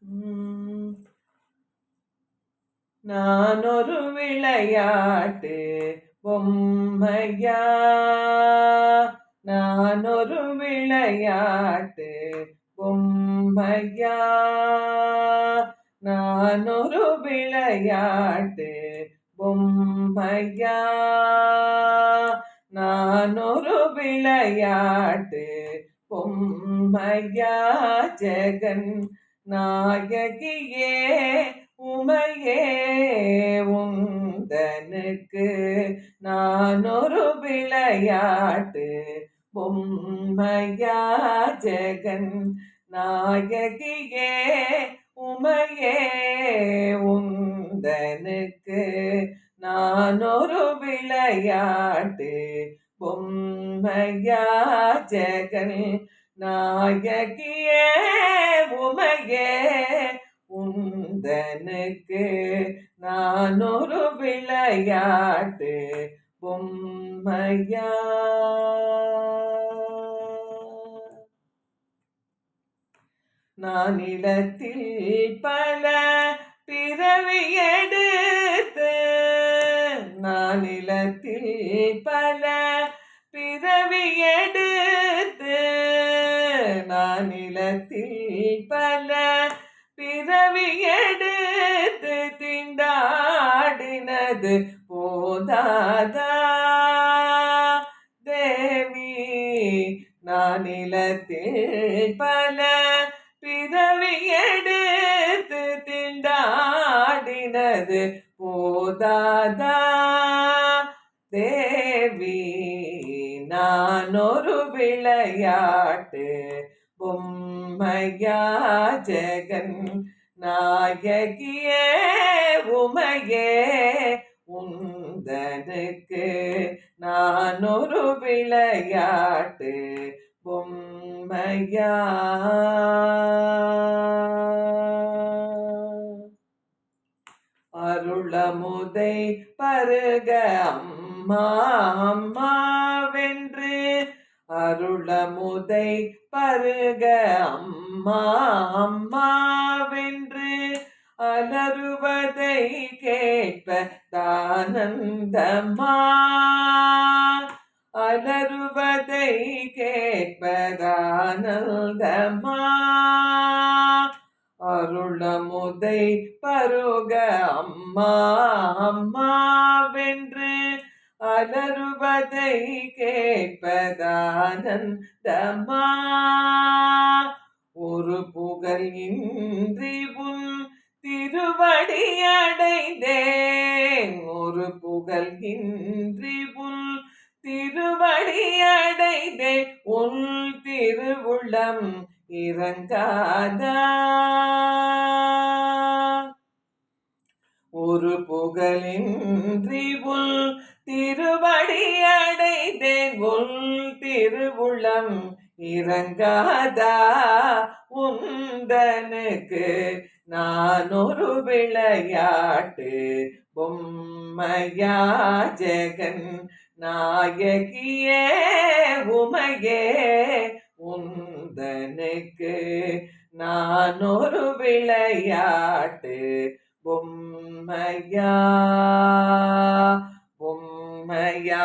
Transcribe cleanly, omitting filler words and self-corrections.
உம், நான் ஒரு விளையாட்டு பொம்மையா, நான் ஒரு விளையாட்டு பொம்மையா, நான் ஒரு விளையாட்டு பொம்மையா, நான் ஒரு விளையாட்டு பொம்மையா, ஜெகன் நாயகியே உமையே உந்தனுக்கு நான் ஒரு விளையாட்டு பொம்மையா, ஜெகன் நாயகியே உமையே உந்தனுக்கு நான் ஒரு விளையாட்டு பொம்மையா, ஜெகன் நாயகியே உமையே உந்தனுக்கு நான் ஒரு விளையாட்டு பொம்மையா. நான் இடத்தில் பல பிறவி எடுத்து, நான் நிலத்தில் பல பிறவி எடுத்து, நான் நிலத்தில் பல பிறவி எடுத்து திண்டாடினது போதாதா தேவி, நான் நிலத்தில் பல பிறவி எடுத்து திண்டாடினது போதாதா தேவி, நான் ஒரு விளையாட்டு பொம்மையா, ஜெகன் நாயகியே உமையே உந்தனுக்கு நான் ஒரு விளையாட்டு பொம்மையா. அருளமுதை பருக அம்மா அம்மா வென்று, அருளமுதை பருக அம்மா அம்மா வென்று அலறுவதை கேட்ப தானந்தமா, அலறுவதை கேட்பதானந்தமா, அருளமுதை பருக அம்மா அம்மா வென்று அலறுவதை கேட்பதானந்தமா, ஒரு புகழ் இன்றி உன் திருவடி அடைந்தேன், ஒரு புகழ் இன்றி உன் திருவடி அடைந்தேன், உன் திருவுளம் இறங்காதா, ஒரு புகழின்றி உள் திருவடி அடைந்தேன், உள் திருவுளம் இறங்காதா உந்தனுக்கு நான் ஒரு விளையாட்டு பொம்மையா, ஜெகன் நாயகியே உமையே உந்தனுக்கு நான் ஒரு விளையாட்டு பொம்மையா பொம்மையா.